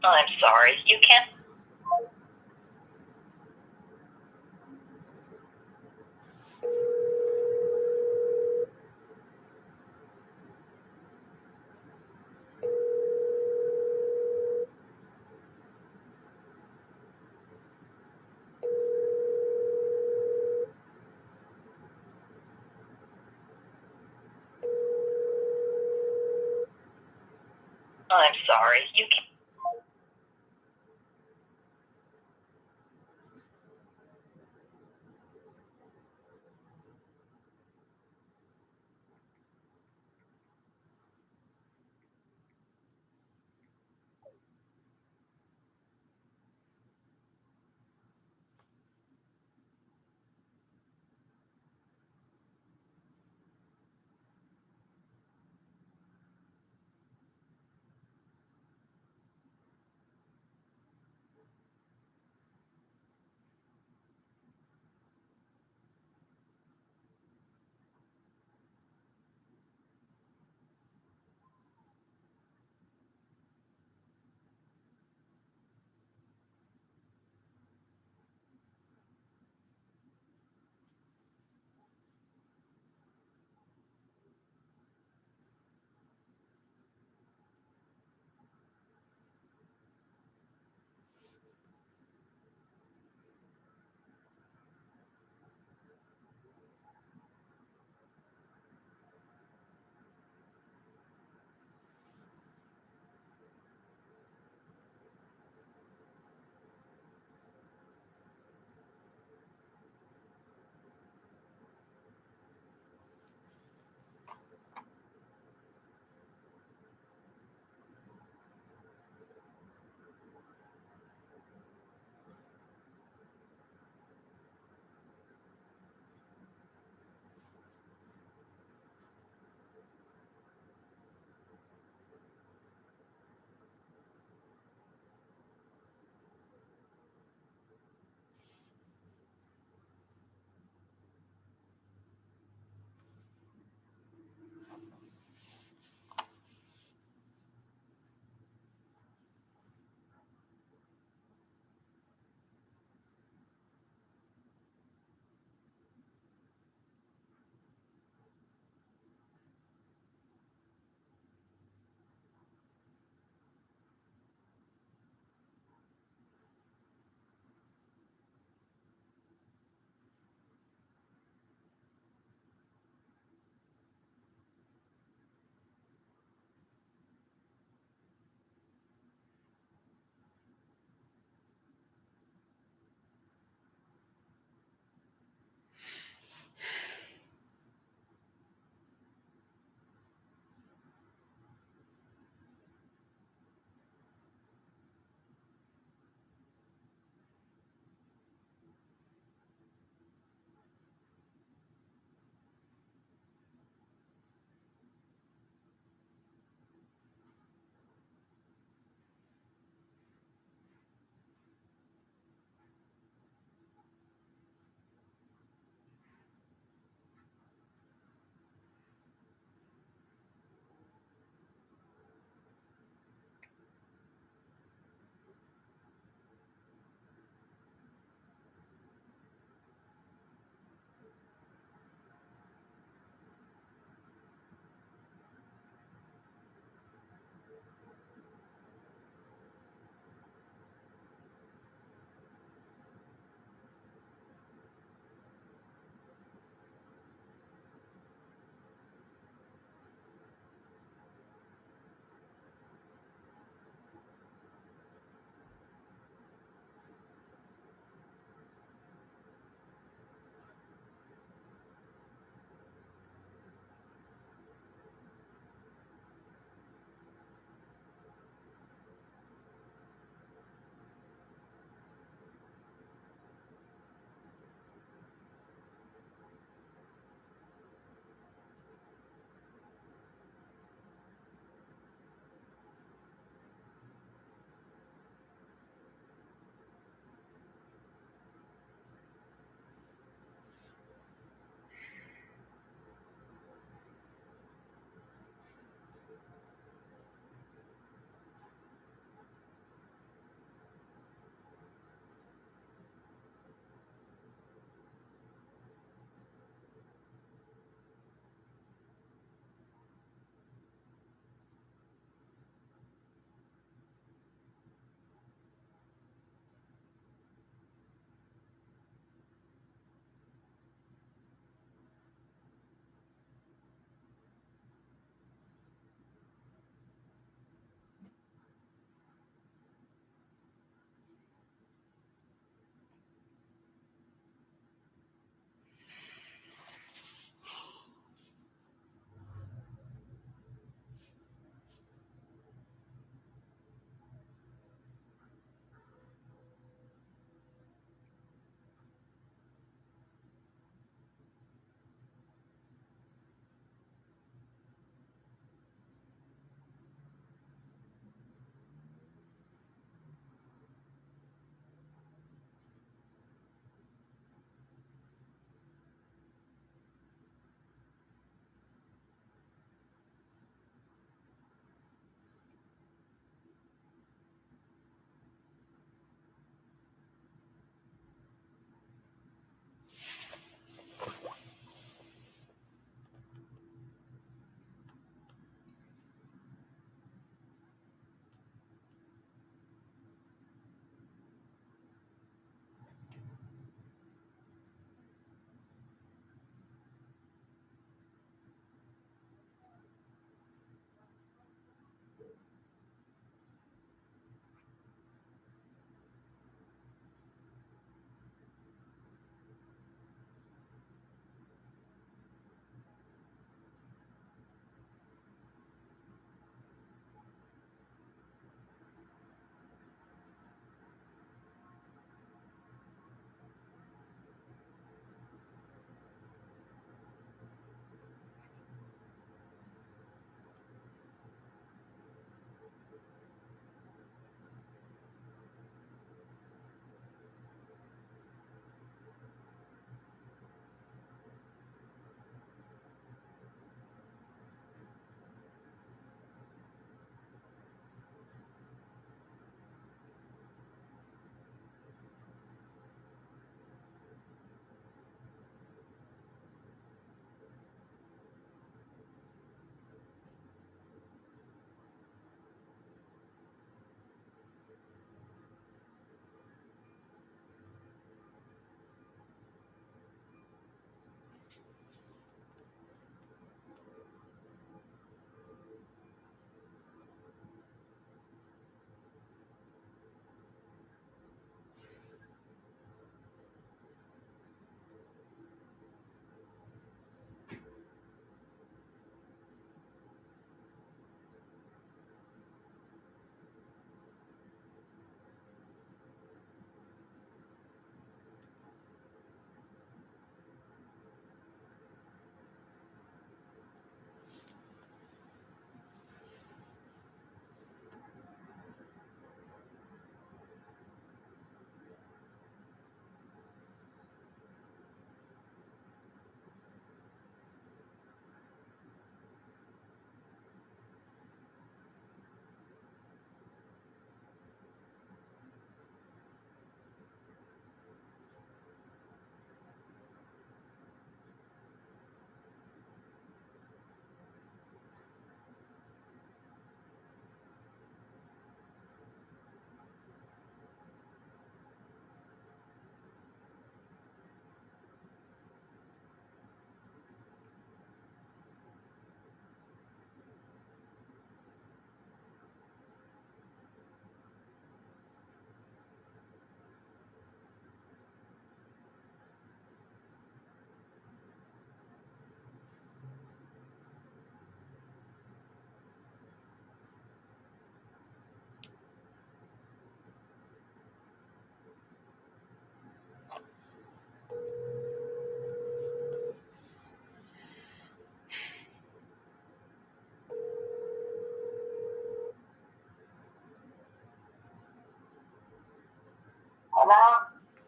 I'm sorry, you can't. I'm sorry, you can't.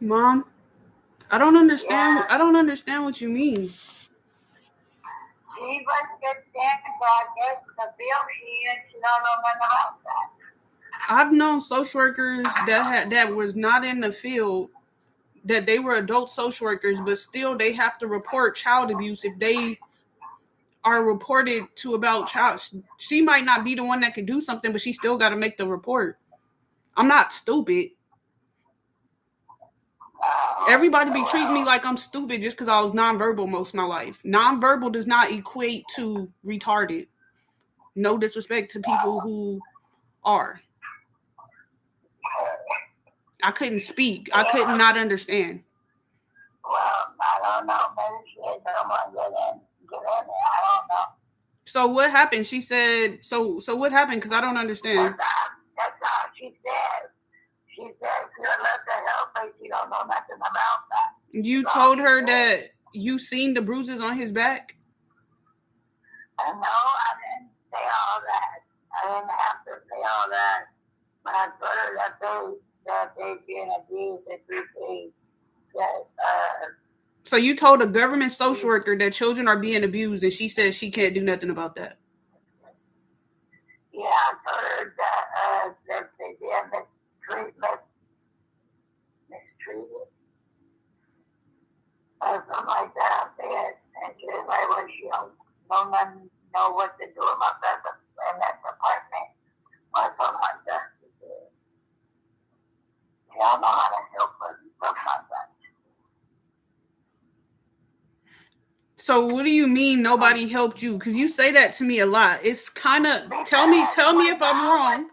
Mom, I don't understand. Yeah. I don't understand what you mean. She was just standing back there, the bill she don't know nothing about that. I've known social workers that was not in the field, that they were adult social workers, but still they have to report child abuse if they are reported to about child. She might not be the one that can do something, but she still got to make the report. I'm not stupid. Everybody be treating me like I'm stupid just because I was nonverbal most of my life. Nonverbal does not equate to retarded. No disrespect to people who are. I couldn't speak. I could not understand. Well, I don't know. Maybe she ain't gonna get in there. I don't know. So what happened? She said, so what happened? Because I don't understand. That's all she said. She said she'll let the help, but she don't know nothing about that. You told her that you seen the bruises on his back? No, I didn't say all that. I didn't have to say all that. But I told her that they being abused at 3 days. So you told a government social worker that children are being abused, and she says she can't do nothing about that? Yeah, I told her that they did mistreated, or something like that. And she was like, well, she don't know what to do about that in that department, or something like that. She don't know how to help her, something like that. So what do you mean nobody helped you? Because you say that to me a lot. It's kind of, tell me if I'm wrong.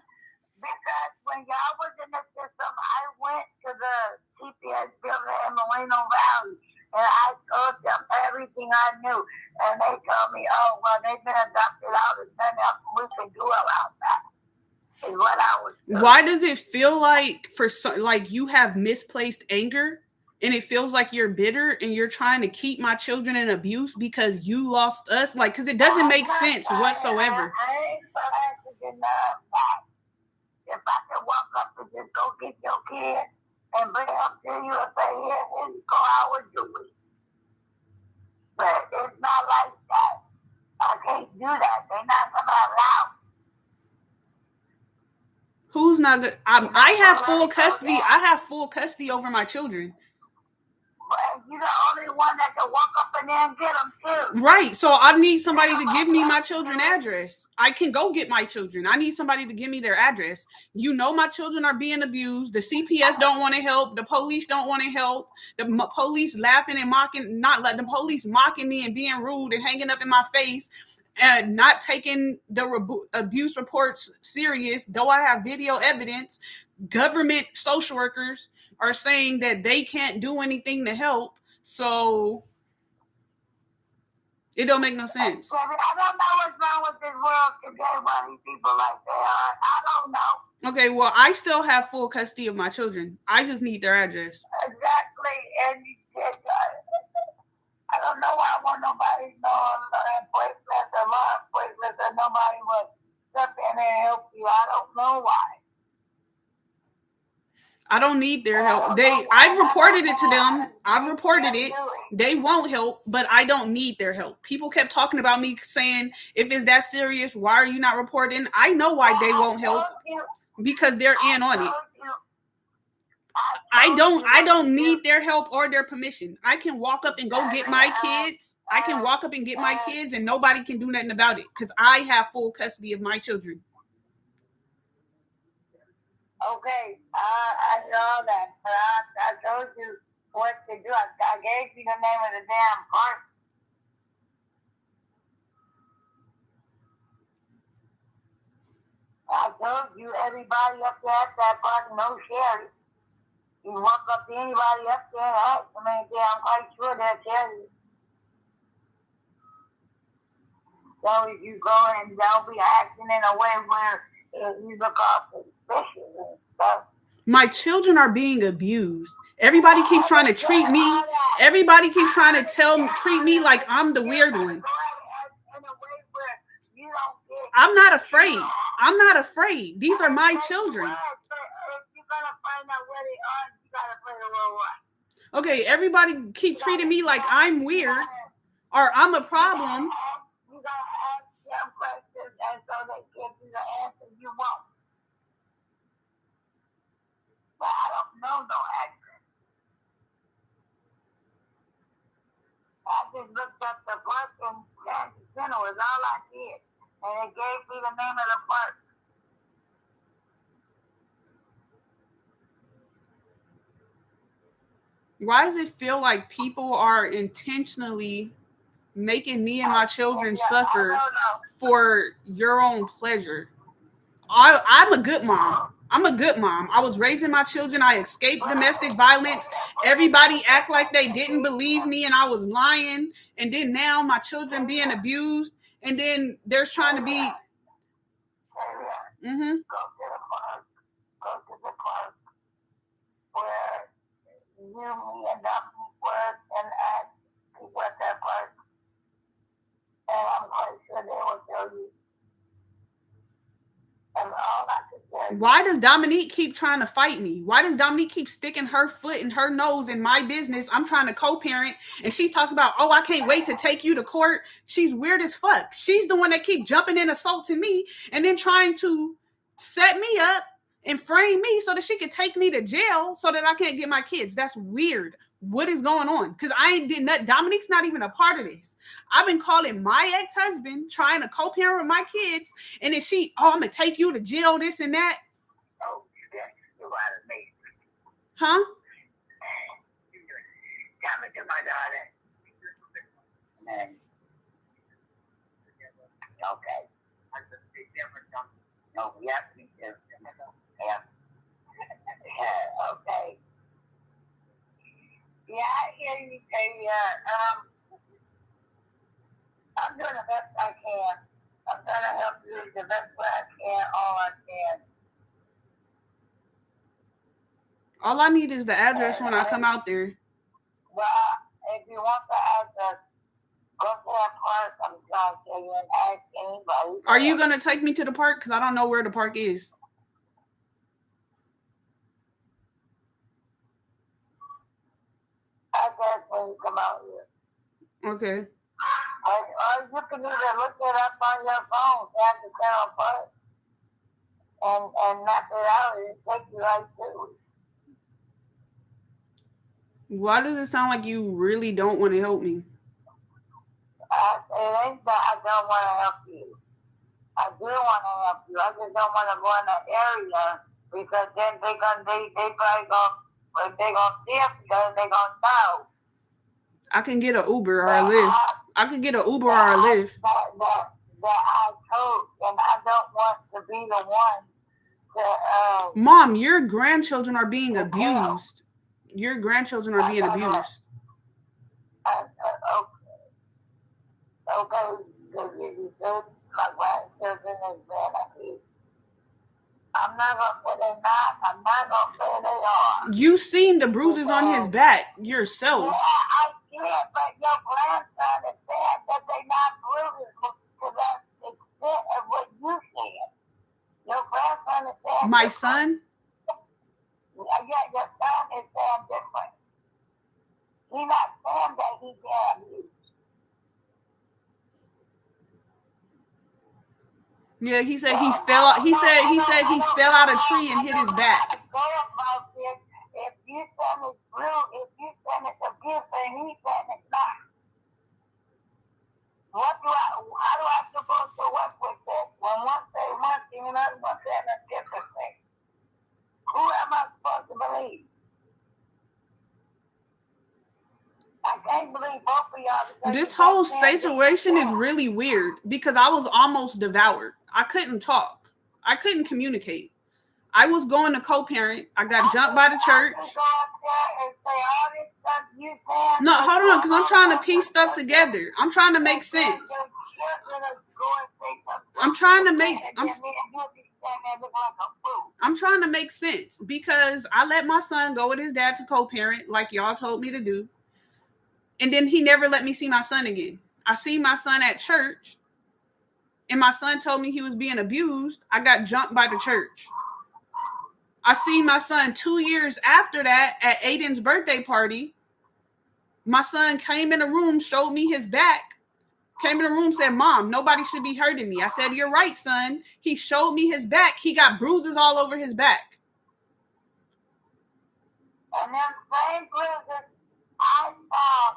Because when y'all was in the system, I went to the CPS building in Moreno Valley, and I told them everything I knew. And they told me, oh, well, they've been adopted out. There's nothing we can do about that. Is what I was doing. Why does it feel like like you have misplaced anger? And it feels like you're bitter and you're trying to keep my children in abuse because you lost us? Like, because it doesn't make sense whatsoever. I ain't trying to deny that. If I could walk up and just go get your kid and bring them to you and say, here you go, I would do it. But it's not like that. I can't do that. They're not going to allow me. Who's not good? I have full custody. I have full custody over my children. But you're the only one that can walk up and then get them too. Right. So I need somebody to give me my children's address. I can go get my children. I need somebody to give me their address. You know my children are being abused. The CPS don't want to help. The police don't want to help. The police laughing and mocking, the police mocking me and being rude and hanging up in my face. And not taking the abuse reports serious, though I have video evidence. Government social workers are saying that they can't do anything to help. So it don't make no sense. I don't know what's wrong with this world today. Why these people like they are. I don't know. Okay, well, I still have full custody of my children. I just need their address. Exactly. And I don't know why I want nobody to know pointless or not pointless and nobody would step in and help you. I don't know why. I don't need their help. I've reported it to them. I've reported it. They won't help, but I don't need their help. People kept talking about me saying, if it's that serious, why are you not reporting? I know why they won't help. Because they're in on it. I don't need their help or their permission. I can walk up and go get my kids. I can walk up and get my kids and nobody can do nothing about it because I have full custody of my children. Okay, I know that, but I told you what to do. I gave you the name of the damn park. I told you everybody up there at that park no sharing. You walk up to anybody up there and ask them anything, I'm quite sure they'll tell you. So if you go and don't be acting in a way where you look off suspicious and stuff. My children are being abused. Everybody keeps trying to treat me. Everybody keeps trying to treat me like I'm the weird one. I'm not afraid. I'm not afraid. These are my children. If you're going to find out where they are, you got to play the role right. Okay, everybody keep treating me like I'm weird or I'm a problem. You gotta ask them questions, and so they give you the answer you want. But I don't know no address. I just looked up the park in Kansas Center was all I did, and it gave me the name of the park. Why does it feel like people are intentionally making me and my children suffer for your own pleasure? I'm a good mom. I'm a good mom. I was raising my children. I escaped domestic violence. Everybody act like they didn't believe me and I was lying. And then now my children being abused. And then there's trying to be. Mm-hmm. Go to the park where you and Dominique work and ask people at that park. And I'm quite sure they will tell you. And all I could tell you. Why does Dominique keep trying to fight me? Why does Dominique keep sticking her foot and her nose in my business? I'm trying to co-parent and she's talking about, oh, I can't wait to take you to court. She's weird as fuck. She's the one that keep jumping in, assaulting me and then trying to set me up and frame me so that she could take me to jail so that I can't get my kids. That's weird. What is going on? Because I ain't did nothing. Dominique's not even a part of this. I've been calling my ex-husband, trying to co-parent with my kids, and then she, oh, I'm gonna take you to jail, this and that. Oh, you out of me. Huh? Tell it to my daughter. And, okay. No, yes, me too. Yeah. Okay. Yeah, I hear you say, I'm doing the best I can. I'm trying to help you the best way I can, all I can. All I need is the address when I come out there. Well, if you want the address, go to that park. I'm trying to tell you and ask anybody. Are you going to take me to the park? Because I don't know where the park is. Address when you come out here. Okay. Or you can either look it up on your phone, Kansas Center Park, and map it out, and it takes you right to it. Why does it sound like you really don't want to help me? It ain't that I don't want to help you. I do want to help you. I just don't want to go in that area because then they probably when they gonna see us together, they gonna know. I can get an Uber or a Lyft. I could get an Uber or a Lyft. That I told, and I don't want to be the one to. Mom, your grandchildren are being abused. Your grandchildren are being abused. Okay, you said my grandchildren is being abused. I'm not gonna say they're not. I'm not gonna say they are. You seen the bruises on his back yourself. Yeah, I did, but your grandson is saying that they're not bruises to that extent of what you said. Your grandson is saying. My son? Yeah, your son is saying different. He's not saying that he's being abused. Yeah, he said he fell out. He said he fell out a tree and hit his back. If you said it's real, if you said it's abuse, and he said it's not. How do I supposed to work with this? When one say one thing, another one says a different thing. Who am I supposed to believe? I can't believe both of y'all. This whole situation is really weird because I was almost devoured. I couldn't talk. I couldn't communicate. I was going to co-parent. I got jumped by the church. No, hold on, because I'm trying to piece stuff together. I'm trying to make sense. I'm trying to make sense because I let my son go with his dad to co-parent like y'all told me to do. And then he never let me see my son again. I see my son at church and my son told me he was being abused. I got jumped by the church. I see my son 2 years after that at Aiden's birthday party My son came in the room, showed me his back, came in the room, said, Mom, nobody should be hurting me. I said, you're right, son. He showed me his back. He got bruises all over his back. And them same bruises I saw.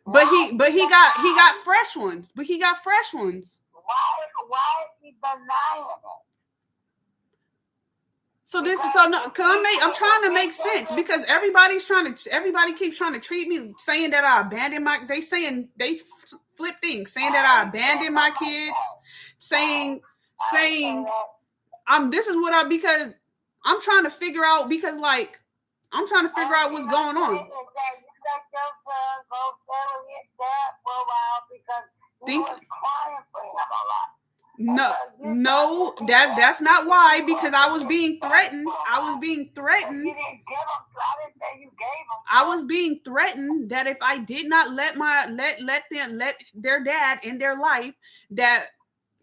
But he got fresh ones. But he got fresh ones. Why is he denying it? So this is so no, I'm trying to make sense because everybody keeps trying to treat me, saying that I abandoned they flip things, saying that I abandoned my kids, saying this is what because I'm trying to figure out because like I'm trying to figure out what's going on. No, that's not why, because I was being threatened. I was being threatened that if I did not let their dad in their life, that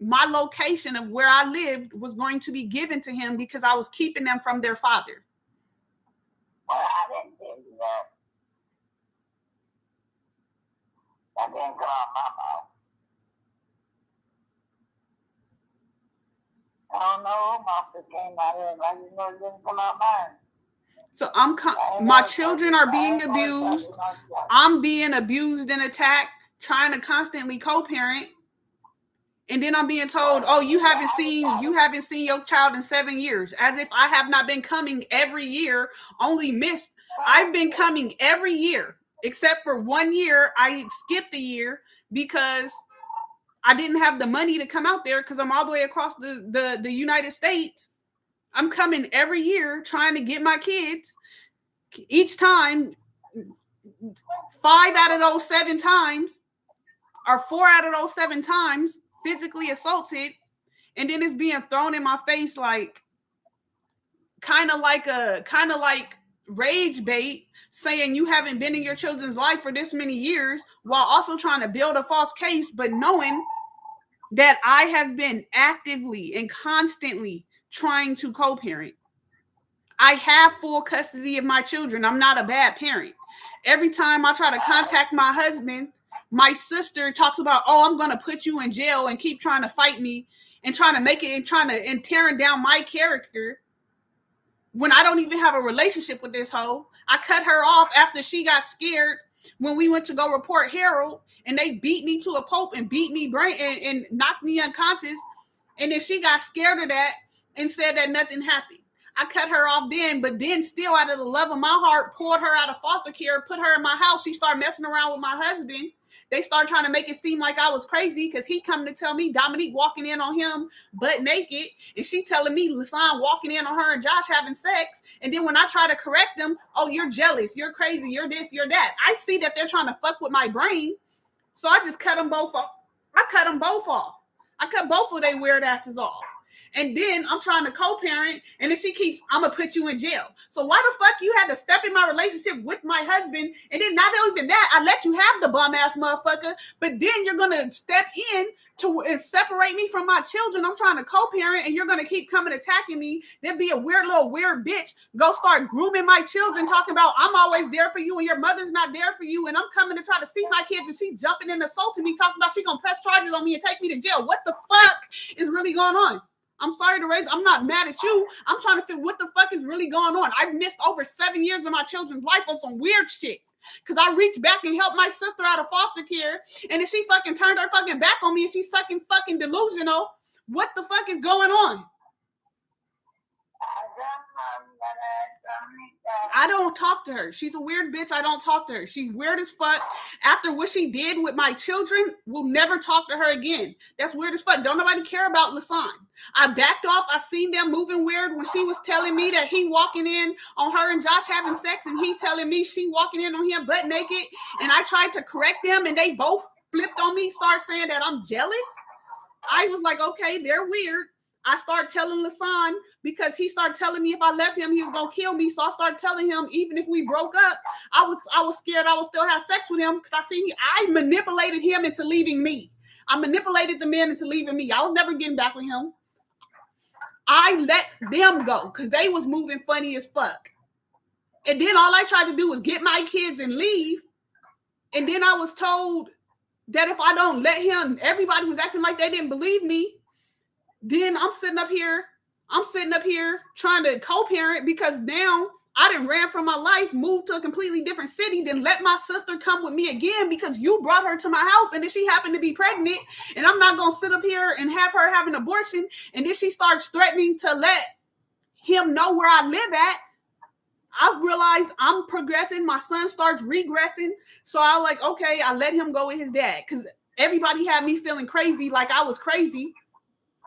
my location of where I lived was going to be given to him because I was keeping them from their father. Well, I didn't tell you that. That didn't go on my mouth. I don't know who mouth it came out of. I just know it didn't come out mine. So my children are being abused. I'm being abused and attacked, trying to constantly co-parent. And then I'm being told, oh, you haven't seen your child in 7 years, as if I have not been coming every year, only missed. I've been coming every year, except for 1 year. I skipped a year because I didn't have the money to come out there because I'm all the way across the United States. I'm coming every year trying to get my kids. Each time, 5 out of those 7 times, or 4 out of those 7 times, physically assaulted, and then it's being thrown in my face like kind of like rage bait, saying you haven't been in your children's life for this many years, while also trying to build a false case, but knowing that I have been actively and constantly trying to co-parent. I have full custody of my children. I'm not a bad parent. Every time I try to contact my husband, my sister talks about, oh, I'm going to put you in jail, and keep trying to fight me and trying to make it and tearing down my character when I don't even have a relationship with this hoe. I cut her off after she got scared when we went to go report Harold, and they beat me to a pulp and beat me brain and knocked me unconscious. And then she got scared of that and said that nothing happened. I cut her off then, but then still out of the love of my heart, pulled her out of foster care, put her in my house. She started messing around with my husband. They started trying to make it seem like I was crazy because he come to tell me Dominique walking in on him butt naked, and she telling me LaSawn walking in on her and Josh having sex. And then when I try to correct them, oh, you're jealous, you're crazy, you're this, you're that. I see that they're trying to fuck with my brain, so I just cut them both off. I cut both of their weird asses off. And then I'm trying to co-parent, and then she keeps, I'm going to put you in jail. So why the fuck you had to step in my relationship with my husband, and then not even that, I let you have the bum-ass motherfucker, but then you're going to step in and separate me from my children. I'm trying to co-parent, and you're going to keep coming attacking me. Then be a weird bitch, go start grooming my children, talking about I'm always there for you, and your mother's not there for you, and I'm coming to try to see my kids, and she jumping and assaulting me, talking about she going to press charges on me and take me to jail. What the fuck is really going on? I'm sorry to raise. I'm not mad at you. I'm trying to figure what the fuck is really going on. I've missed over 7 years of my children's life on some weird shit. Because I reached back and helped my sister out of foster care. And then she fucking turned her fucking back on me and she's fucking delusional. What the fuck is going on? I don't talk to her. She's a weird bitch. I don't talk to her. She's weird as fuck. After what she did with my children, we'll never talk to her again. That's weird as fuck. Don't nobody care about LaSawn. I backed off. I seen them moving weird when she was telling me that he walking in on her and Josh having sex, and he telling me she walking in on him butt naked. And I tried to correct them, and they both flipped on me, start saying that I'm jealous. I was like, okay, they're weird. I started telling LaSawn because he started telling me if I left him, he was going to kill me. So I started telling him, even if we broke up, I was scared I would still have sex with him because I manipulated him into leaving me. I manipulated the men into leaving me. I was never getting back with him. I let them go because they was moving funny as fuck. And then all I tried to do was get my kids and leave. And then I was told that if I don't let him, everybody who's acting like they didn't believe me, then I'm sitting up here trying to co-parent because now I done ran from my life, moved to a completely different city, then let my sister come with me again because you brought her to my house and then she happened to be pregnant and I'm not going to sit up here and have her have an abortion. And then she starts threatening to let him know where I live at. I've realized I'm progressing. My son starts regressing. So I like, okay, I let him go with his dad because everybody had me feeling crazy, like I was crazy.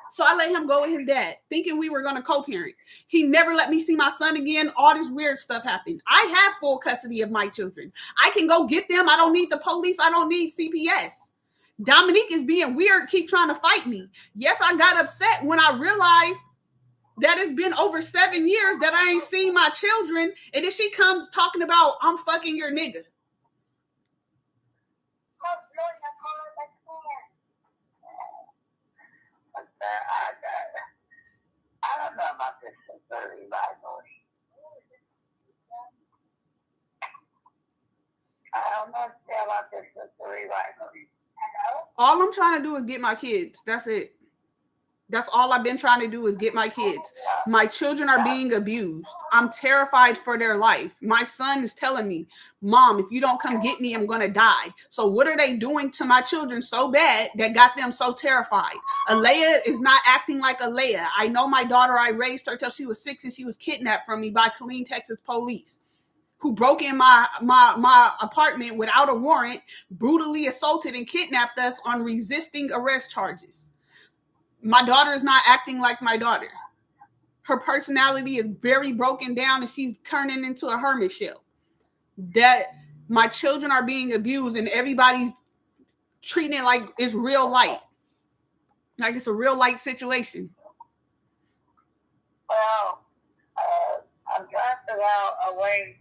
So I let him go with his dad, thinking we were going to co-parent. He never let me see my son again. All this weird stuff happened. I have full custody of my children. I can go get them. I don't need the police. I don't need CPS. Dominique is being weird, keep trying to fight me. Yes, I got upset when I realized that it's been over 7 years that I ain't seen my children. And then she comes talking about, I'm fucking your nigga. I don't know about this sincerity rivalry. I don't know about this sincerity rivalry. All I'm trying to do is get my kids. That's it. That's all I've been trying to do is get my kids. My children are being abused. I'm terrified for their life. My son is telling me, Mom, if you don't come get me, I'm going to die. So what are they doing to my children so bad that got them so terrified? Alea is not acting like Alea. I know my daughter, I raised her till she was 6 and she was kidnapped from me by Killeen, Texas police, who broke in my apartment without a warrant, brutally assaulted and kidnapped us on resisting arrest charges. My daughter is not acting like my daughter. Her personality is very broken down and she's turning into a hermit shell. That my children are being abused and everybody's treating it like it's real light. Like it's a real light situation. Well, I'm trying to figure out a way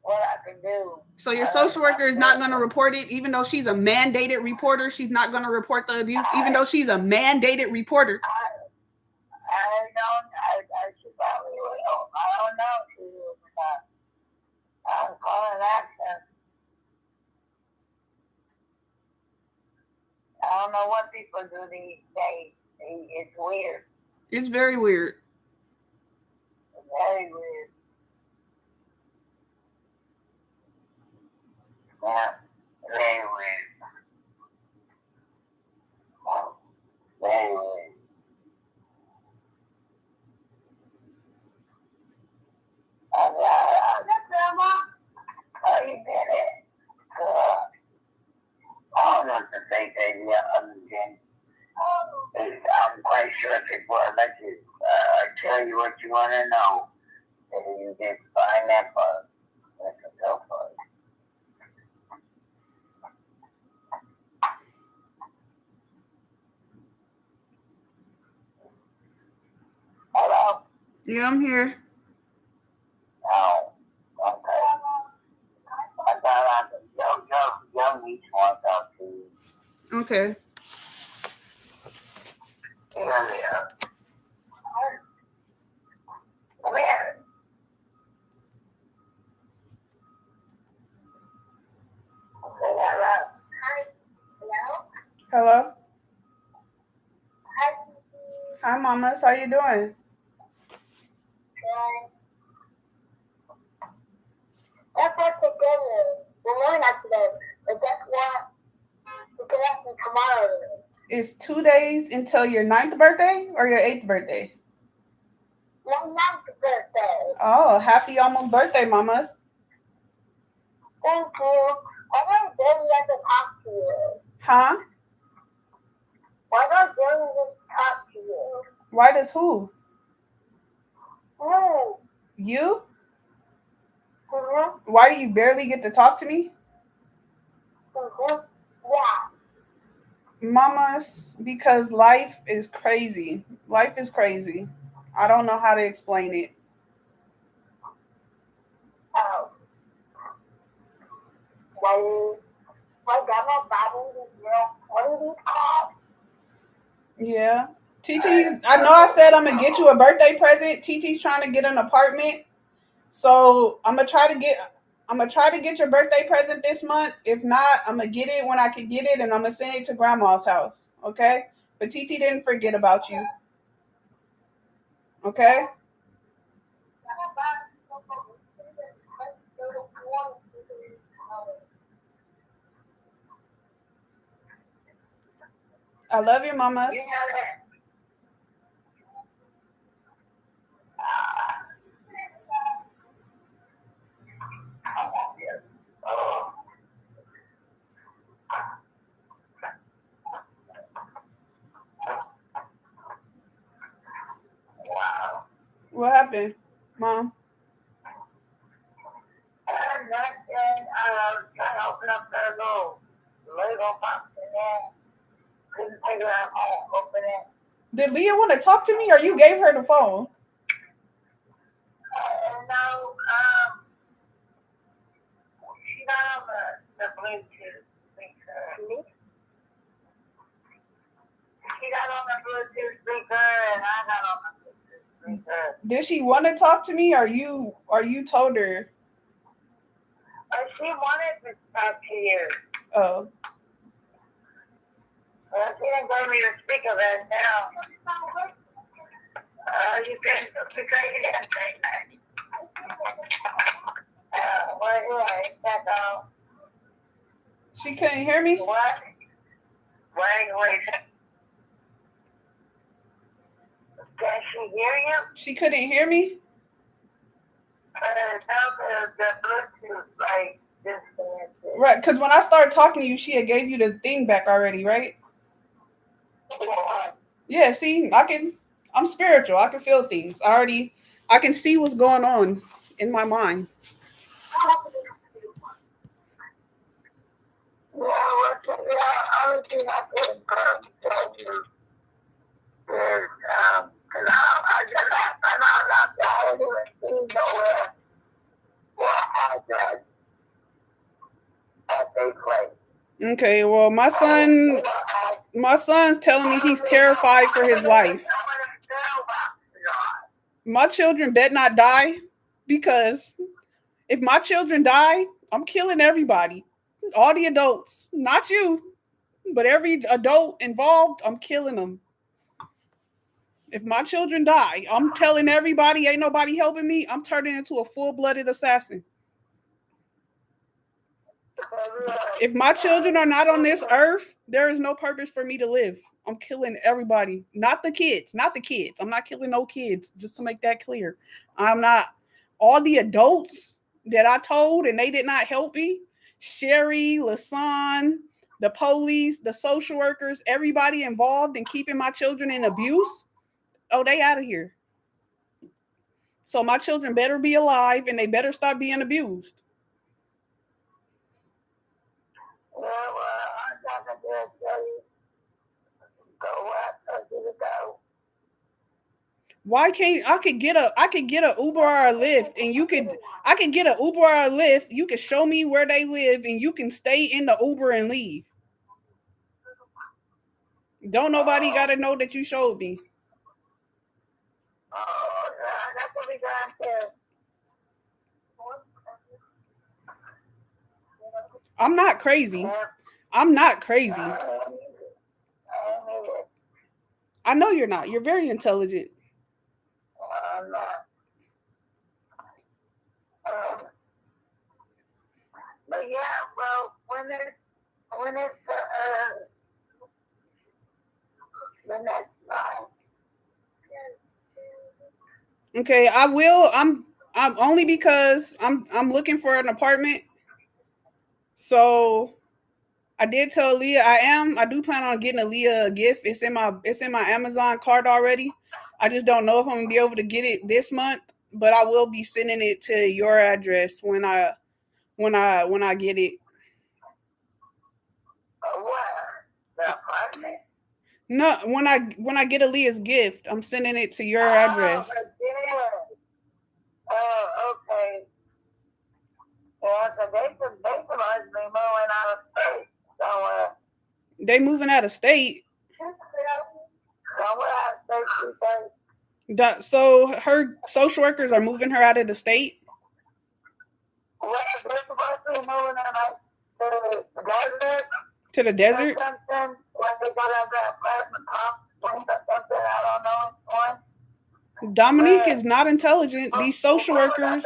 what I can do. So your social worker is not going to report it, even though she's a mandated reporter. She's not going to report the abuse, even though she's a mandated reporter. She probably will. I don't know if she will or not. I'm calling access. I don't know what people do these days. It's weird. It's very weird. Very weird. Yeah, very weird. Very weird. Grandma, how you did it? I don't know what to say to you other than I'm quite sure people will let you tell you what you want to know. And you just find that part. That's a tough part. Hello? Yeah, I'm here. Oh, okay. I thought I could young each one out to you. Okay. Yeah. Come here. Hello? Hi, mamas. How you doing? That's what together. We're not today, but that's what we can ask me tomorrow. It's 2 days until your 9th birthday or your 8th birthday? My 9th birthday. Oh, happy almost birthday, mamas. Thank you. I want Billy to talk to you. Huh? Why don't Billy just talk to you? Why does who? You. You? Mm-hmm. Why do you barely get to talk to me? Mm-hmm. Yeah. Mamas, because life is crazy. Life is crazy. I don't know how to explain it. Oh. Why grandma buying these what are these called? Yeah. TT's, I know I said I'm going to get you a birthday present. TT's trying to get an apartment. So I'm going to try to get, I'm gonna try to get your birthday present this month. If not, I'm gonna get it when I can get it, and I'm gonna send it to Grandma's house. Okay? But TT didn't forget about you. Okay? I love you, mamas. You know that. Oh. Wow. What happened, Mom? And then I was trying to open up their little Lego box in there. Couldn't figure out how to open it. Did Leah want to talk to me, or you gave her the phone? No, she got on the Bluetooth speaker. She got on the Bluetooth speaker, and I got on the Bluetooth speaker. Did she want to talk to me, or you told her? She wanted to talk to you. Oh. Well, she didn't give me the speaker right now. You can, because you didn't say that. Well, yeah, that's all. She couldn't hear me? What? Wait. Can she hear you? She couldn't hear me? The Bluetooth, like, disconnected. Right, because when I started talking to you, she had gave you the thing back already, right? Yeah, see, I'm spiritual. I can feel things. I can see what's going on in my mind. Only thing I can tell you is, because I just found out that I didn't even see nowhere what address at they place. Okay, well, my son's telling me he's terrified for his life. My children bet not die, because if my children die, I'm killing everybody. All the adults, not you, but every adult involved, I'm killing them. If my children die, I'm telling everybody, ain't nobody helping me. I'm turning into a full-blooded assassin. If my children are not on this earth, there is no purpose for me to live. I'm killing everybody, not the kids. I'm not killing no kids, just to make that clear. I'm not. All the adults that I told and they did not help me, Sherry, Lasan, the police, the social workers, everybody involved in keeping my children in abuse, oh, they out of here. So my children better be alive and they better stop being abused. Well, I'm not going to tell you. Go up or did it go? Why can't I could get a Uber or a Lyft, and I can get an Uber or a Lyft. You can show me where they live, and you can stay in the Uber and leave. Don't nobody gotta know that you showed me. Oh, that's what we got to. I'm not crazy. I'm not crazy. I know you're not. You're very intelligent. I'm not. But yeah, well, when it's the next time. Okay, I will. I'm only because I'm looking for an apartment. So I did tell Leah I do plan on getting Leah a gift. It's in my Amazon cart already. I just don't know if I'm gonna be able to get it this month, but I will be sending it to your address when I get it. Where? The apartment? No, when I get Leah's gift, I'm sending it to your address. Oh, okay. Yeah, so they supposed to be moving out of state somewhere. They moving out of state? Somewhere out of state, so her social workers are moving her out of the state? Where To the or desert? something when they go to the apartment complex or something. I don't know which one. Dominique But is not intelligent. These social what was I workers,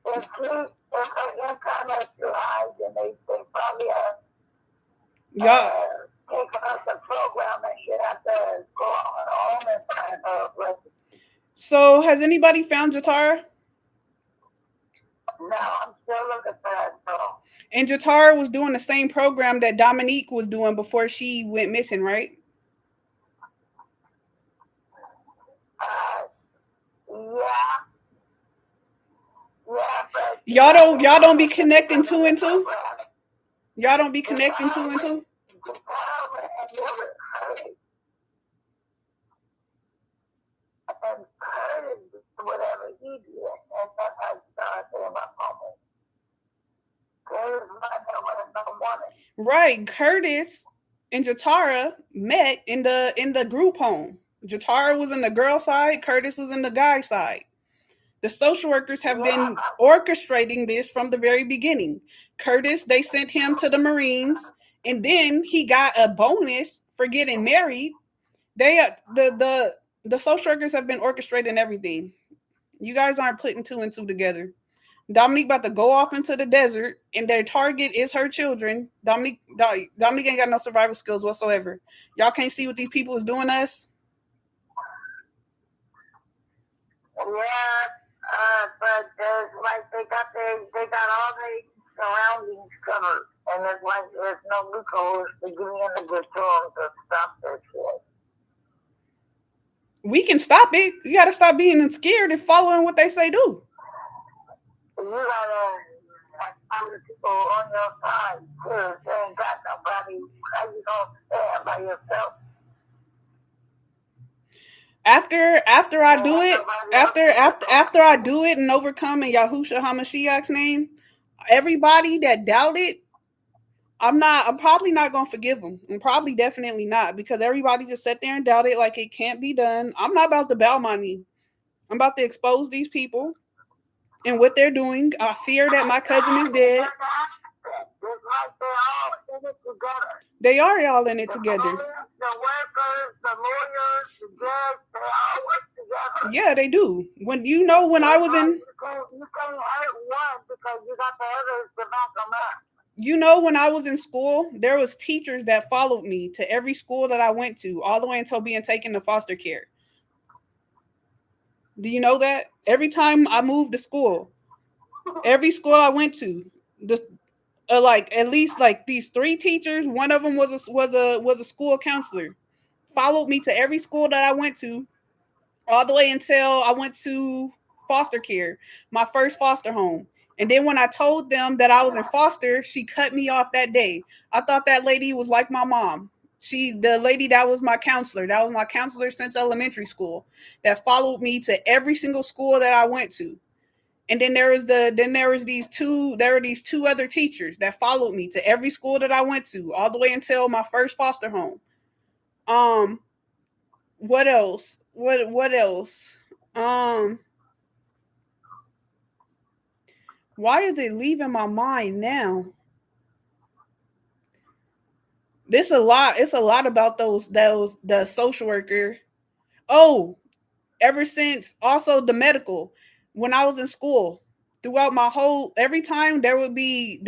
gonna say? If her income is too high, then they probably y'all. taking us a program and shit have to go on and find her. But So has anybody found Jatara? no, I'm still looking for that girl. And Jatara was doing the same program that Dominique was doing before she went missing, right? Yeah. Yeah, but Y'all don't be connecting two and two? Y'all don't be connecting two and two? And Curtis, whatever he did, and that's how I started saying my phone. Curtis might not want to woman. Right. Curtis and Jatara met in the group home. Jatara was in the girl side, Curtis was in the guy side. The social workers have been orchestrating this from the very beginning. Curtis, they sent him to the Marines, and then he got a bonus for getting married. They the social workers have been orchestrating everything. You guys aren't putting two and two together. Dominique about to go off into the desert, and their target is her children. Dominique ain't got no survival skills whatsoever. Y'all can't see what these people is doing to us. Yeah, but there's like they got all the surroundings covered, and it's like there's no loopholes to get in the good tools to stop this shit. We can stop it. You got to stop being scared and following what they say do. You gotta find the people on your side too. They ain't got nobody. How you gonna stand by yourself? After I do it, after I do it and overcome in Yahushua HaMashiach's name, everybody that doubted, I'm probably not gonna forgive them. I'm probably definitely not, because everybody just sat there and doubted like it can't be done. I'm not about to bow my knee. I'm about to expose these people and what they're doing. I fear that my cousin is dead. They are all in it together. The workers, the lawyers, the judge, they all work together. Yeah, they do. When I was in, you can't hurt one because you got the others to back them up. When I was in school, there was teachers that followed me to every school that I went to, all the way until being taken to foster care. Do you know that? Every time I moved to school, every school I went to, like at least like these 3 teachers, one of them was a school counselor, followed me to every school that I went to, all the way until I went to foster care, my first foster home. And then when I told them that I was in foster, she cut me off that day. I thought that lady was like my mom. The lady that was my counselor since elementary school, that followed me to every single school that I went to. And then there were these two other teachers that followed me to every school that I went to, all the way until my first foster home. What else? What else? Why is it leaving my mind now? It's a lot about the social worker. Oh, ever since also the medical. When I was in school, throughout every time there would be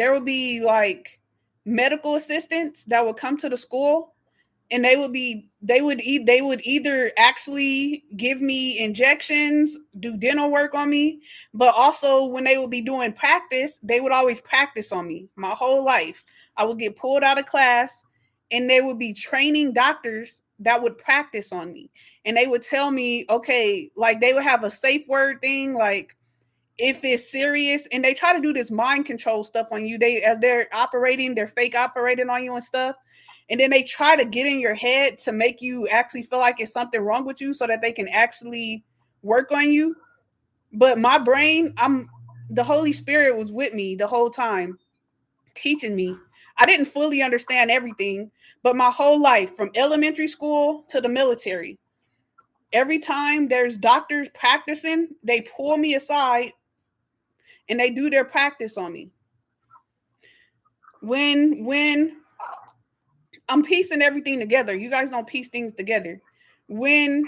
like medical assistants that would come to the school, and they would either actually give me injections, do dental work on me, but also when they would be doing practice, they would always practice on me. My whole life, I would get pulled out of class, and they would be training doctors that would practice on me, and they would tell me, okay, like they would have a safe word thing, like if it's serious, and they try to do this mind control stuff on you. As they're fake operating on you and stuff. And then they try to get in your head to make you actually feel like it's something wrong with you so that they can actually work on you. But my brain, the Holy Spirit was with me the whole time, teaching me. I didn't fully understand everything, but my whole life, from elementary school to the military, every time there's doctors practicing, they pull me aside and they do their practice on me. When I'm piecing everything together, you guys don't piece things together. When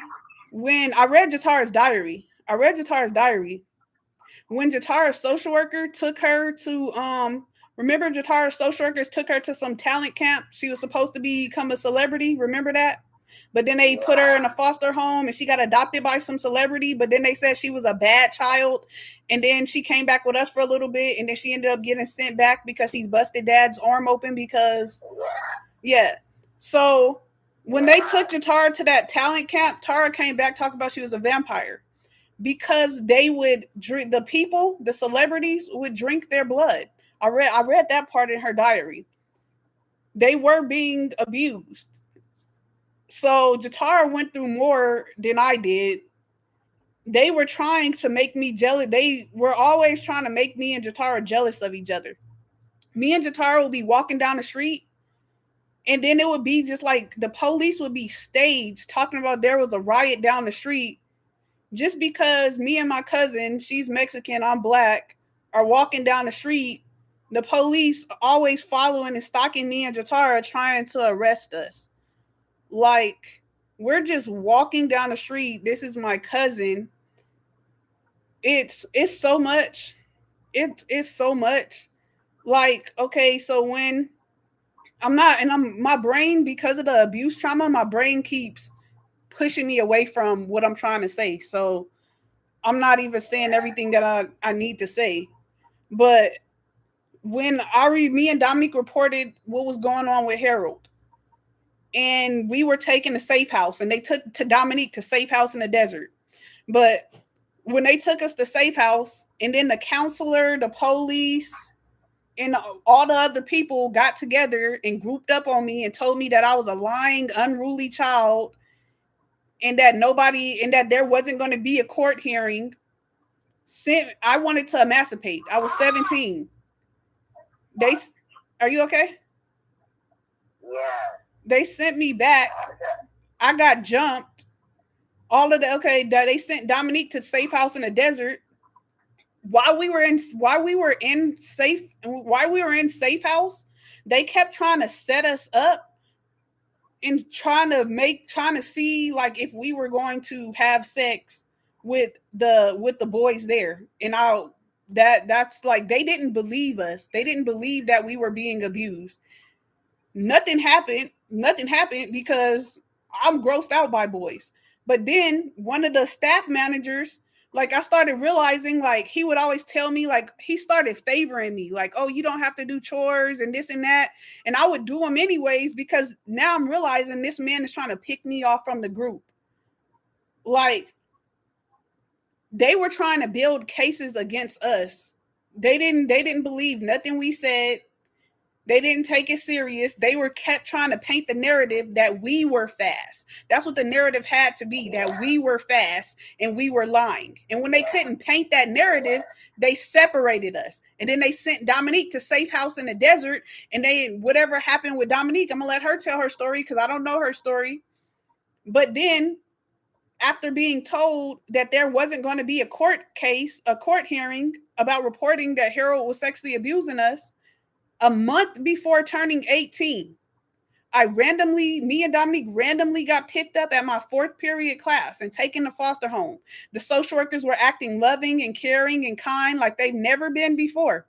I read Jatara's diary, when Jatara's social worker took her to remember Jatara's social workers took her to some talent camp. She was supposed to become a celebrity. Remember that? But then they put her in a foster home and she got adopted by some celebrity. But then they said she was a bad child. And then she came back with us for a little bit. And then she ended up getting sent back because she busted dad's arm open because, yeah. So when they took Jatara to that talent camp, Tara came back talking about she was a vampire because they would drink, the celebrities would drink their blood. I read that part in her diary. They were being abused. So Jatara went through more than I did. They were trying to make me jealous. They were always trying to make me and Jatara jealous of each other. Me and Jatara would be walking down the street, and then it would be just like the police would be staged talking about there was a riot down the street just because me and my cousin, she's Mexican, I'm black, are walking down the street. The police always following and stalking me and Jatara trying to arrest us. Like, we're just walking down the street. This is my cousin. It's so much. It's so much. Like, okay, so when I'm my brain, because of the abuse trauma, my brain keeps pushing me away from what I'm trying to say. So I'm not even saying everything that I need to say. But when me and Dominique reported what was going on with Harold, and we were taking to safe house, and they took to Dominique to safe house in the desert. But when they took us to safe house, and then the counselor, the police, and all the other people got together and grouped up on me and told me that I was a lying, unruly child, and that there wasn't going to be a court hearing. I wanted to emancipate. I was 17. Are you okay? Yeah. They sent me back. I got jumped. They sent Dominique to safe house in the desert. While we were in safe house, they kept trying to set us up and trying to see like if we were going to have sex with the boys there. And that's like, they didn't believe us. They didn't believe that we were being abused. Nothing happened because I'm grossed out by boys. But then one of the staff managers, like, I started realizing, like, he would always tell me, like, he started favoring me, like, oh, you don't have to do chores and this and that. And I would do them anyways, because now I'm realizing this man is trying to pick me off from the group. Like, they were trying to build cases against us. They didn't believe nothing we said. They didn't take it serious. They kept trying to paint the narrative that we were fast. That's what the narrative had to be, that we were fast and we were lying. And when they couldn't paint that narrative, they separated us. And then they sent Dominique to safe house in the desert. And whatever happened with Dominique, I'm going to let her tell her story because I don't know her story. But then after being told that there wasn't going to be a court hearing about reporting that Harold was sexually abusing us, a month before turning 18, me and Dominique randomly got picked up at my 4th period class and taken to foster home. The social workers were acting loving and caring and kind like they've never been before.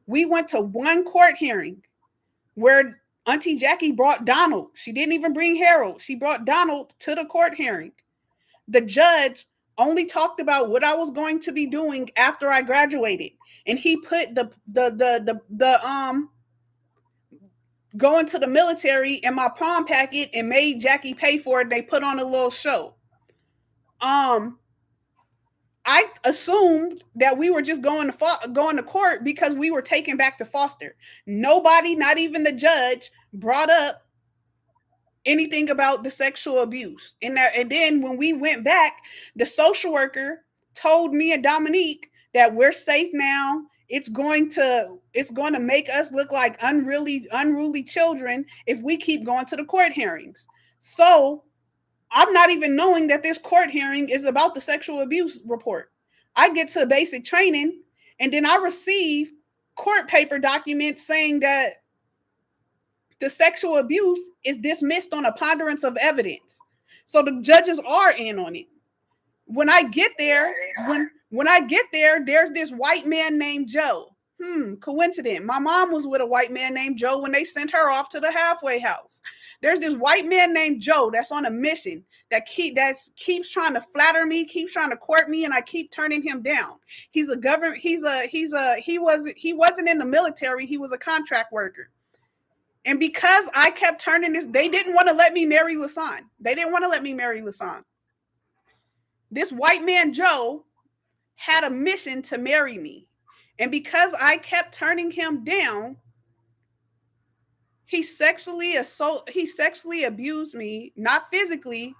We went to one court hearing where Auntie Jackie brought Donald. She didn't even bring Harold. She brought Donald to the court hearing. The judge only talked about what I was going to be doing after I graduated. And he put the going to the military in my prom packet and made Jackie pay for it. They put on a little show. I assumed that we were just going to court because we were taken back to foster. Nobody, not even the judge, brought up anything about the sexual abuse. And then when we went back, the social worker told me and Dominique that we're safe now. It's going to make us look like unruly children if we keep going to the court hearings. So I'm not even knowing that this court hearing is about the sexual abuse report. I get to basic training, and then I receive court paper documents saying that the sexual abuse is dismissed on a ponderance of evidence. So the judges are in on it. When I get there, when I get there, there's this white man named Joe. Coincident. My mom was with a white man named Joe when they sent her off to the halfway house. There's this white man named Joe that's on a mission that keeps trying to flatter me, keeps trying to court me, and I keep turning him down. He wasn't in the military, he was a contract worker. And because I kept turning this, they didn't want to let me marry Lasan. This white man Joe had a mission to marry me. And because I kept turning him down, he sexually abused me, not physically,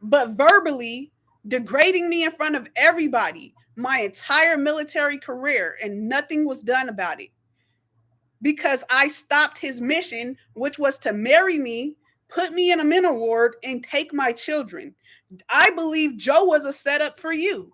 but verbally, degrading me in front of everybody, my entire military career, and nothing was done about it. Because I stopped his mission, which was to marry me, put me in a mental ward, and take my children. I believe Joe was a setup for you.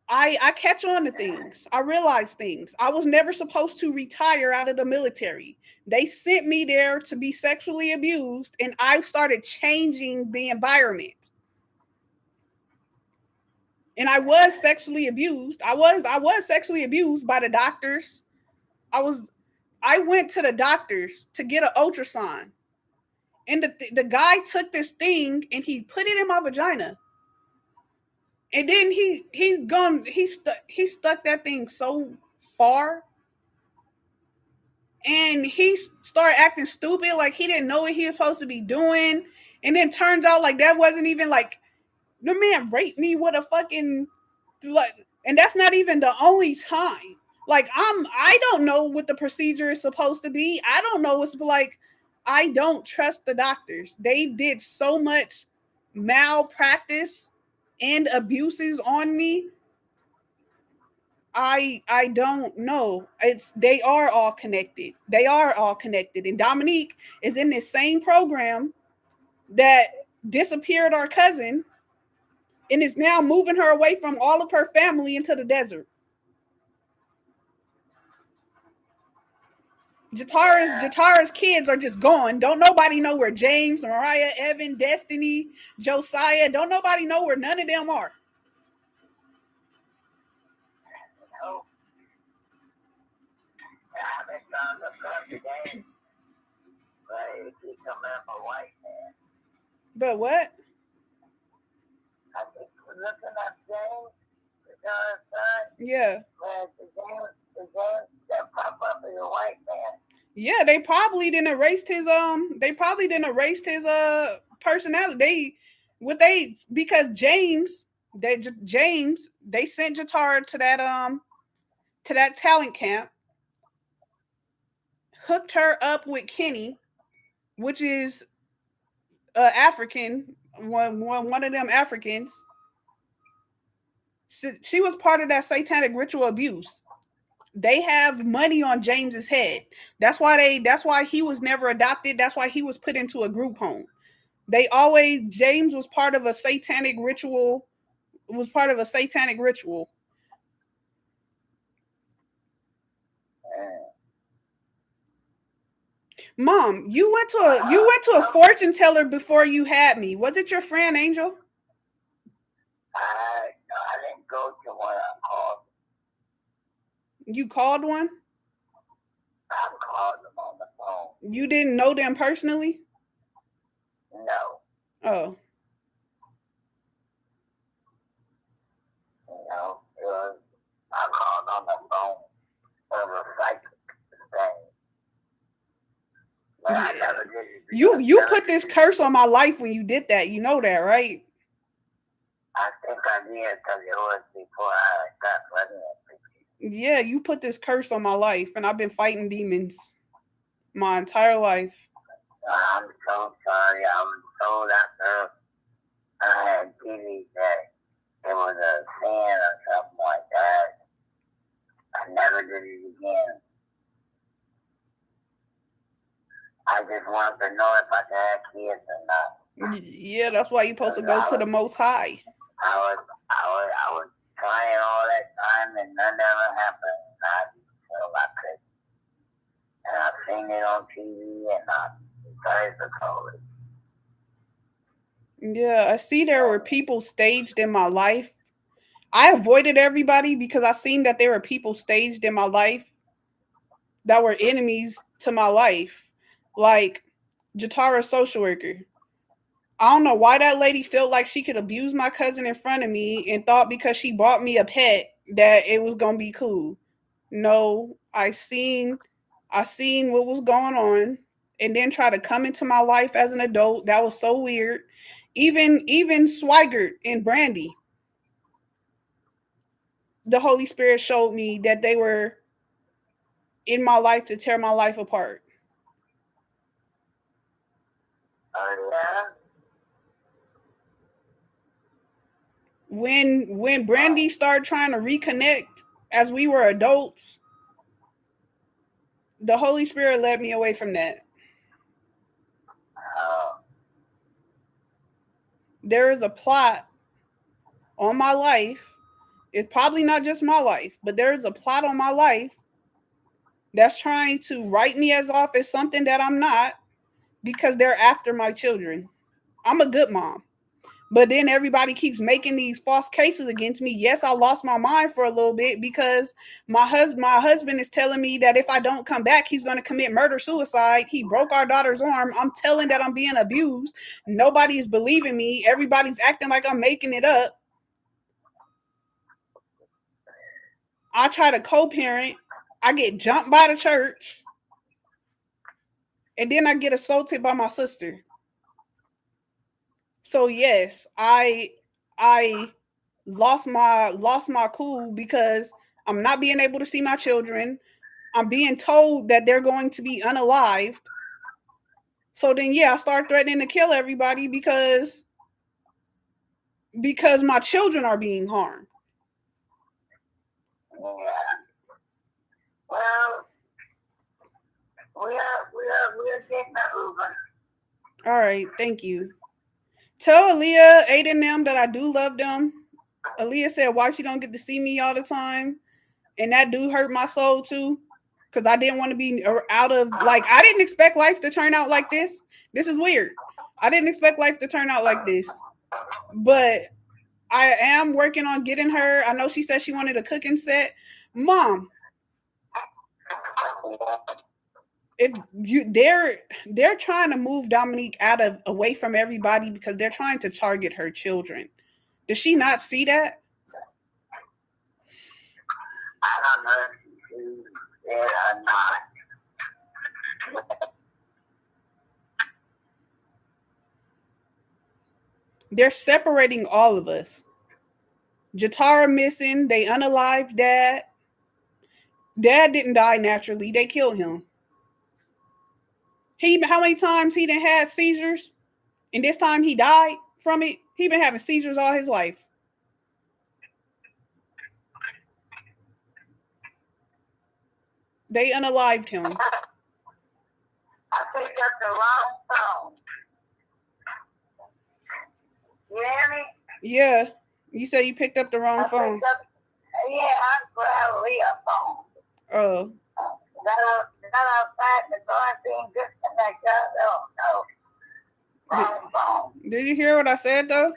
I catch on to things. I realize things. I was never supposed to retire out of the military. They sent me there to be sexually abused, and I started changing the environment. And I was sexually abused. I was sexually abused by the doctors. I went to the doctors to get an ultrasound. And the guy took this thing and he put it in my vagina. And then he stuck that thing so far. And he started acting stupid, like he didn't know what he was supposed to be doing. And then turns out like that wasn't even like, the man raped me with a fucking, like, and that's not even the only time. Like I don't know what the procedure is supposed to be. I don't know what's like. I don't trust the doctors. They did so much malpractice and abuses on me. I don't know. They are all connected. And Dominique is in this same program that disappeared our cousin and is now moving her away from all of her family into the desert. Jatara's kids are just gone. Don't nobody know where James, Mariah, Evan, Destiny, Josiah, don't nobody know where none of them are. But what? I think we're looking at James, Jatara's son. Yeah. The James that pop up as a white man. Yeah, they probably didn't erase his personality. Because James, they sent Jatara to that talent camp, hooked her up with Kenny, which is African, one of them Africans. She was part of that satanic ritual abuse. They have money on James's head. That's why he was never adopted. That's why he was put into a group home. James was part of a satanic ritual. Mom, you went to a fortune teller before you had me. Was it your friend Angel? I didn't go to one. I called. You called one? I called them on the phone. You didn't know them personally? No. Oh. No, I called on the phone for a psychic thing. Yeah. You put this curse on my life when you did that. You know that, right? I think I did because it was before I got pregnant. Yeah, you put this curse on my life, and I've been fighting demons my entire life. I'm so sorry. I was told after I had TV that it was a sin or something like that. I never did it again. I just wanted to know if I could have kids or not. Yeah, that's why you're supposed to go to the Most High. I was trying all that time and none ever happened. I not. Sorry for calling. Yeah, I see there were people staged in my life. I avoided everybody because I seen that there were people staged in my life that were enemies to my life. Like Jatara social worker. I don't know why that lady felt like she could abuse my cousin in front of me and thought because she bought me a pet that it was gonna be cool. No, I seen what was going on and then try to come into my life as an adult. That was so weird. Even Swigert and Brandy, the Holy Spirit showed me that they were in my life to tear my life apart. Oh, yeah? When Brandy started trying to reconnect as we were adults, the Holy Spirit led me away from that. Oh. There is a plot on my life. It's probably not just my life, but there is a plot on my life that's trying to write me as off as something that I'm not because they're after my children. I'm a good mom. But then everybody keeps making these false cases against me. Yes, I lost my mind for a little bit because my husband is telling me that if I don't come back, he's going to commit murder suicide. He broke our daughter's arm. I'm telling that I'm being abused. Nobody's believing me. Everybody's acting like I'm making it up. I try to co-parent. I get jumped by the church. And then I get assaulted by my sister. So yes, I lost my cool because I'm not being able to see my children. I'm being told that they're going to be unalived. So then yeah, I start threatening to kill everybody because my children are being harmed. Yeah. Well, we're getting an Uber. All right, thank you. Tell Aaliyah, Aiden them that I do love them. Aaliyah said why she don't get to see me all the time. And that do hurt my soul too. Cause I didn't want to be out of like I didn't expect life to turn out like this. This is weird. I didn't expect life to turn out like this. But I am working on getting her. I know she said she wanted a cooking set. Mom, if you they're trying to move Dominique out of away from everybody because they're trying to target her children. Does she not see that? I don't know if she's dead or not. They're separating all of us. Jatara missing. They unalived dad. Dad didn't die naturally. They killed him. How many times he done had seizures, and this time he died from it. He been having seizures all his life. They unalived him. I picked up the wrong phone. You hear me? Yeah, you say you picked up the wrong phone. I grabbed Leah's phone. Oh. Got outside the door being disconnected. Wrong phone. Did you hear what I said though?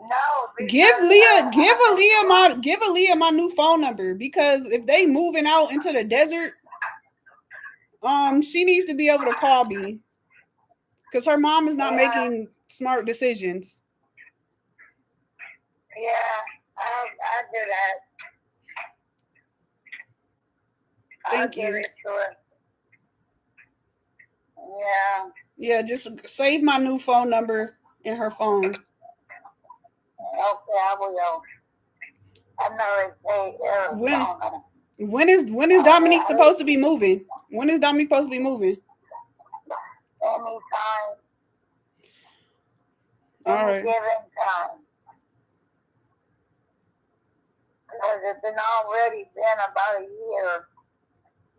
No. Give Aaliyah my new phone number because if they moving out into the desert, she needs to be able to call me because her mom is not making smart decisions. Yeah, I do that. Thank you. Give it to her. Yeah. Yeah, just save my new phone number in her phone. Okay, I will. I know it's when is Dominique supposed to be moving? When is Dominique supposed to be moving? Anytime. All right. Any given time. Because it's already been about a year.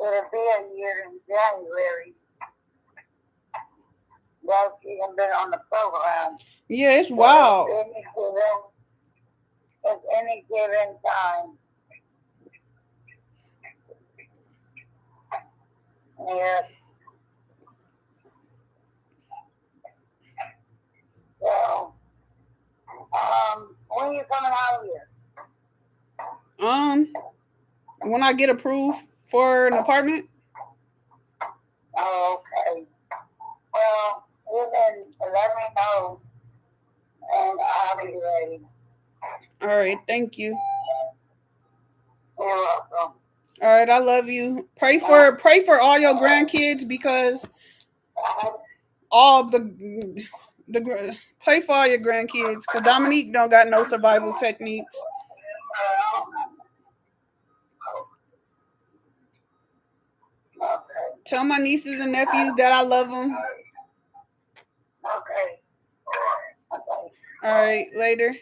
It'll be a year in January. That she has been on the program. Yeah, it's wild. At any given time. Yeah. when I get approved for an apartment. Oh, okay. Well, you can let me know, and I'll be ready. All right, thank you. You're welcome. All right, I love you. Pray for all your grandkids because all the pray for all your grandkids because Dominique don't got no survival techniques. Okay. Tell my nieces and nephews that I love them. Okay. Okay. All right, later.